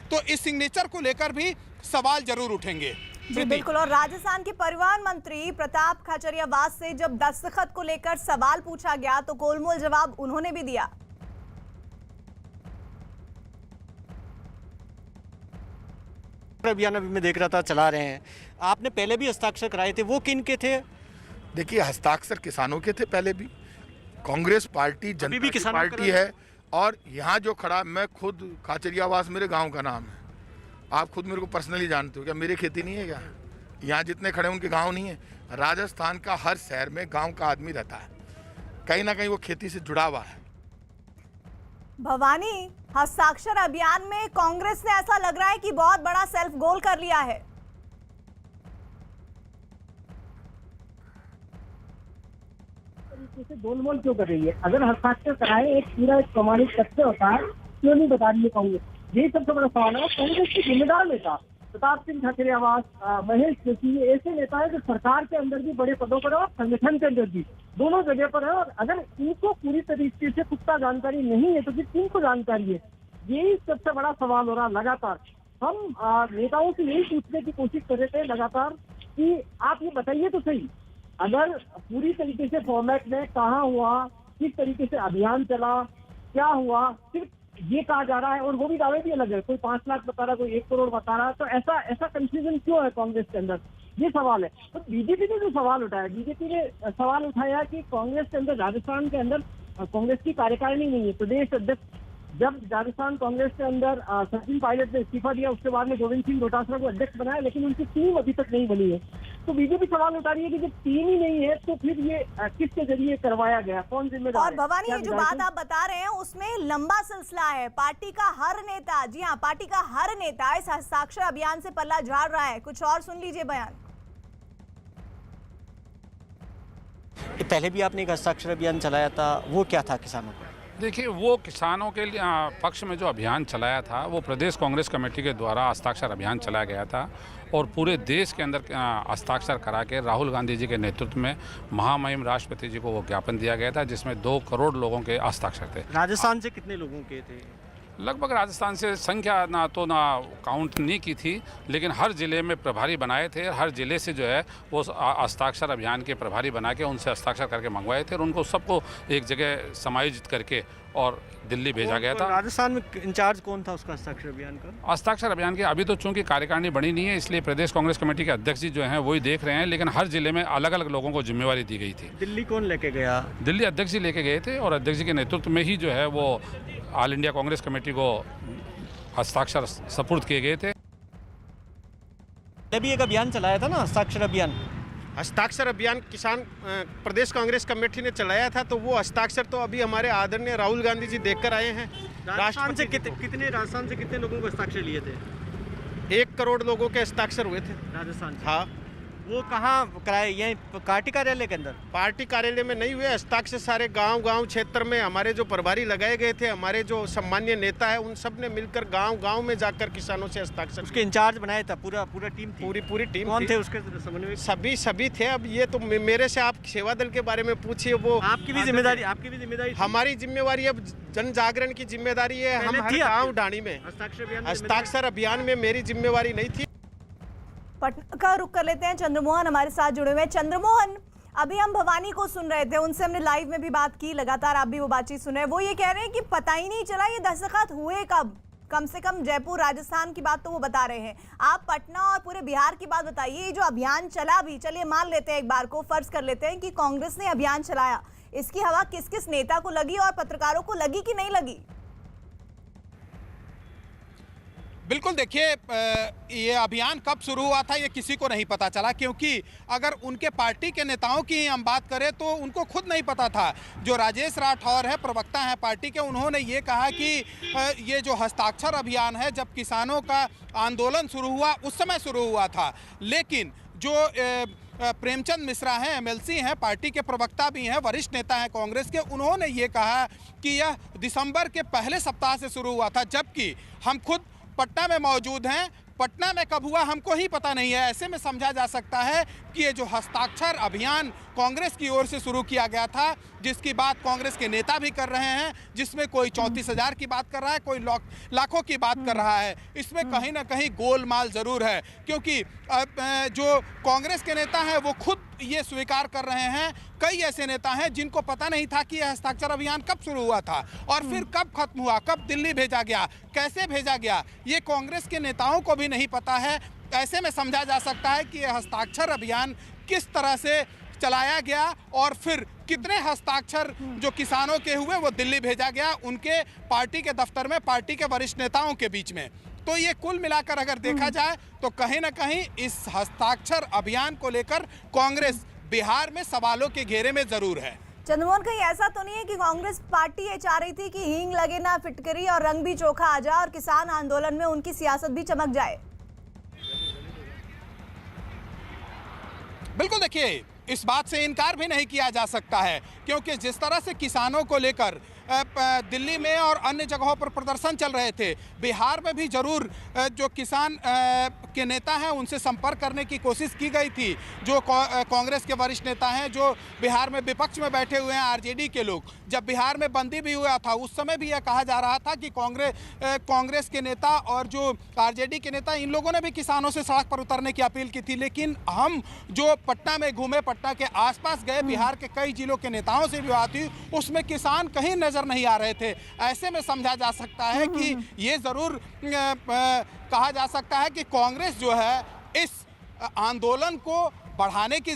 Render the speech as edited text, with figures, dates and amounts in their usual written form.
तो इस सिग्नेचर को लेकर भी सवाल जरूर उठेंगे। जी बिल्कुल। और राजस्थान के परिवहन मंत्री प्रताप खाचरियावास से जब दस्तखत को लेकर सवाल पूछा गया तो गोलमोल जवाब उन्होंने भी दिया। अभियान अभी मैं देख रहा था चला रहे हैं, आपने पहले भी हस्ताक्षर कराए थे, वो किन के थे? देखिए, हस्ताक्षर किसानों के थे पहले भी। कांग्रेस पार्टी जनता की पार्टी है और यहाँ जो खड़ा, मैं खुद खाचरियावास मेरे गांव का नाम है। आप खुद मेरे को पर्सनली जानते हो, क्या मेरी खेती नहीं है क्या? यहाँ जितने खड़े उनके गांव नहीं है। राजस्थान का हर शहर में गांव का आदमी रहता है, कहीं ना कहीं वो खेती से जुड़ा हुआ है। भवानी, हस्ताक्षर अभियान में कांग्रेस ने ऐसा लग रहा है कि बहुत बड़ा सेल्फ गोल कर लिया है। गोलमोल क्यों कर रही है? अगर हस्ताक्षर कराए एक पूरा प्रमाणित तथ्य होता है, क्यों नहीं बता रही है कांग्रेस? यही सबसे बड़ा सवाल है। कांग्रेस के जिम्मेदार नेता प्रताप सिंह खाचरियावास, महेश जोशी, ये ऐसे नेता है जो सरकार के अंदर भी बड़े पदों पर है और संगठन के अंदर भी, दोनों जगह पर है। और अगर इनको पूरी तरीके से पुख्ता जानकारी नहीं है तो फिर किनको जानकारी है? यही सबसे बड़ा सवाल हो रहा। लगातार हम नेताओं से यही पूछने की कोशिश कर रहे थे लगातार कि आप ये बताइए तो सही, अगर पूरी तरीके से फॉर्मेट में कहाँ हुआ, किस तरीके से अभियान चला, क्या हुआ, सिर्फ ये कहा जा रहा है और वो भी दावे भी अलग है। कोई 5 लाख बता रहा है, कोई 1 करोड़ बता रहा है। तो ऐसा कंफ्यूजन क्यों है कांग्रेस के अंदर? ये सवाल है। तो बीजेपी ने जो सवाल उठाया, बीजेपी ने सवाल उठाया कि कांग्रेस के अंदर, राजस्थान के अंदर कांग्रेस की कार्यकारिणी नहीं है। प्रदेश अध्यक्ष, जब राजस्थान कांग्रेस के अंदर सचिन पायलट ने इस्तीफा दिया, उसके बाद में गोविंद सिंह डोटासरा को अध्यक्ष बनाया, लेकिन उनकी टीम अभी तक नहीं बनी है। तो बीजेपी सवाल उठा रही है कि जब टीम ही नहीं है तो फिर ये किसके जरिए करवाया गया, कौन जिम्मेदार है? और भवानी, ये जो बात आप बता रहे हैं उसमें लंबा सिलसिला है। पार्टी का हर नेता, जी हाँ, पार्टी का हर नेता इस हस्ताक्षर अभियान से पल्ला झाड़ रहा है। कुछ और सुन लीजिए बयान। पहले भी आपने एक हस्ताक्षर अभियान चलाया था, वो क्या था किसानों का? देखिए, वो किसानों के लिए पक्ष में जो अभियान चलाया था वो प्रदेश कांग्रेस कमेटी के द्वारा हस्ताक्षर अभियान चलाया गया था और पूरे देश के अंदर हस्ताक्षर करा के राहुल गांधी जी के नेतृत्व में महामहिम राष्ट्रपति जी को वो ज्ञापन दिया गया था, जिसमें 2 करोड़ लोगों के हस्ताक्षर थे। राजस्थान से कितने लोगों के थे? लगभग राजस्थान से संख्या ना काउंट नहीं की थी, लेकिन हर ज़िले में प्रभारी बनाए थे। हर ज़िले से जो है वो हस्ताक्षर अभियान के प्रभारी बना के उनसे हस्ताक्षर करके मंगवाए थे और उनको सबको एक जगह समायोजित करके और दिल्ली भेजा गया था। राजस्थान में इंचार्ज कौन था उसका हस्ताक्षर अभियान का? हस्ताक्षर अभियान की अभी तो चूंकि कार्यकारिणी बनी नहीं है, इसलिए प्रदेश कांग्रेस कमेटी के अध्यक्ष जी जो हैं वही देख रहे हैं, लेकिन हर जिले में अलग अलग लोगों को जिम्मेवारी दी गई थी। दिल्ली कौन लेके गया? दिल्ली अध्यक्ष जी लेके गए थे और अध्यक्ष जी के नेतृत्व में ही जो है वो ऑल इंडिया कांग्रेस कमेटी को हस्ताक्षर सपुर्द किए गए थे। अभी एक अभियान चलाया था ना, हस्ताक्षर अभियान। हस्ताक्षर अभियान किसान प्रदेश कांग्रेस कमेटी ने चलाया था, तो वो हस्ताक्षर तो अभी हमारे आदरणीय राहुल गांधी जी देकर आए हैं। राजस्थान से कितने लोगों को हस्ताक्षर लिए थे? 1 करोड़ लोगों के हस्ताक्षर हुए थे राजस्थान से। हाँ। वो कहाँ कराए? ये पार्टी कार्यालय के अंदर? पार्टी कार्यालय में नहीं हुए हस्ताक्षर, सारे गांव क्षेत्र में हमारे जो प्रभारी लगाए गए थे, हमारे जो सम्मान्य नेता है, उन सब ने मिलकर गांव में जाकर किसानों से हस्ताक्षर। उसके इंचार्ज बनाया था, पूरा टीम थी? पूरी टीम। कौन थे उसके समन्वय? सभी थे। अब ये तो मेरे से आप सेवा दल के बारे में पूछिए। वो आपकी भी जिम्मेदारी। हमारी जिम्मेवारी अब जन जागरण की जिम्मेदारी है। हम हर गाँव ढाणी में हस्ताक्षर अभियान में मेरी जिम्मेवारी नहीं थी। पटना का रुख कर लेते हैं। चंद्रमोहन हमारे साथ जुड़े हुए हैं। चंद्रमोहन, अभी हम भवानी को सुन रहे थे, उनसे हमने लाइव में भी बात की, लगातार आप भी वो बातचीत सुन रहे हैं। वो ये कह रहे हैं कि पता ही नहीं चला ये दस्तखत हुए कब। कम से कम जयपुर, राजस्थान की बात तो वो बता रहे हैं। आप पटना और पूरे बिहार की बात बताइए। ये जो अभियान चला भी, चलिए मान लेते हैं, एक बार को फर्ज कर लेते हैं कि कांग्रेस ने अभियान चलाया, इसकी हवा किस किस नेता को लगी और पत्रकारों को लगी कि नहीं लगी? बिल्कुल, देखिए, ये अभियान कब शुरू हुआ था ये किसी को नहीं पता चला, क्योंकि अगर उनके पार्टी के नेताओं की हम बात करें तो उनको खुद नहीं पता था। जो राजेश राठौर है, प्रवक्ता हैं पार्टी के, उन्होंने ये कहा कि ये जो हस्ताक्षर अभियान है, जब किसानों का आंदोलन शुरू हुआ उस समय शुरू हुआ था। लेकिन जो प्रेमचंद मिश्रा हैं, एमएलसी हैं, पार्टी के प्रवक्ता भी हैं, वरिष्ठ नेता हैं कांग्रेस के, उन्होंने ये कहा कि यह दिसंबर के पहले सप्ताह से शुरू हुआ था, जबकि हम खुद पटना में मौजूद हैं। पटना में कब हुआ हमको ही पता नहीं है। ऐसे में समझा जा सकता है कि ये जो हस्ताक्षर अभियान कांग्रेस की ओर से शुरू किया गया था, जिसकी बात कांग्रेस के नेता भी कर रहे हैं, जिसमें कोई 34,000 की बात कर रहा है, कोई लाखों की बात कर रहा है, इसमें कहीं ना कहीं गोलमाल जरूर है। क्योंकि जो कांग्रेस के नेता हैं वो खुद ये स्वीकार कर रहे हैं, कई ऐसे नेता हैं जिनको पता नहीं था कि यह हस्ताक्षर अभियान कब शुरू हुआ था और फिर कब खत्म हुआ, कब दिल्ली भेजा गया, कैसे भेजा गया, ये कांग्रेस के नेताओं को भी नहीं पता है। ऐसे में समझा जा सकता है कि यह हस्ताक्षर अभियान किस तरह से चलाया गया और फिर कितने हस्ताक्षर जो किसानों के हुए वो दिल्ली भेजा गया उनके पार्टी के दफ्तर में, पार्टी के वरिष्ठ नेताओं के बीच में। तो ये कुल मिलाकर अगर देखा जाए तो कहीं ना कहीं इस हस्ताक्षर अभियान को लेकर कांग्रेस बिहार में सवालों के घेरे में जरूर है। चंद्रमोहन, कहीं ऐसा तो नहीं है कि कांग्रेस पार्टी ये चाह रही थी कि हींग लगे ना फिटकरी और रंग भी चोखा आ जाए और किसान आंदोलन में उनकी सियासत भी चमक जाए? बिल्कुल, देखिए इस बात से इनकार भी नहीं किया जा सकता है, क्योंकि जिस तरह से किसानों को लेकर दिल्ली में और अन्य जगहों पर प्रदर्शन चल रहे थे, बिहार में भी जरूर जो किसान के नेता हैं उनसे संपर्क करने की कोशिश की गई थी। जो कांग्रेस के वरिष्ठ नेता हैं जो बिहार में विपक्ष में बैठे हुए हैं, आरजेडी के लोग, जब बिहार में बंदी भी हुआ था उस समय भी यह कहा जा रहा था कि कांग्रेस के नेता और जो आरजेडी के नेता, इन लोगों ने भी किसानों से सड़क पर उतरने की अपील की थी। लेकिन हम जो पटना में घूमे, पटना के आसपास गए, बिहार के कई जिलों के नेताओं से भी बात हुई, उसमें किसान कहीं नजर नहीं आ रहे थे। ऐसे में समझा जा सकता है कि ये जरूर कहा जा सकता है कि कांग्रेस जो है इस आंदोलन को बढ़ाने की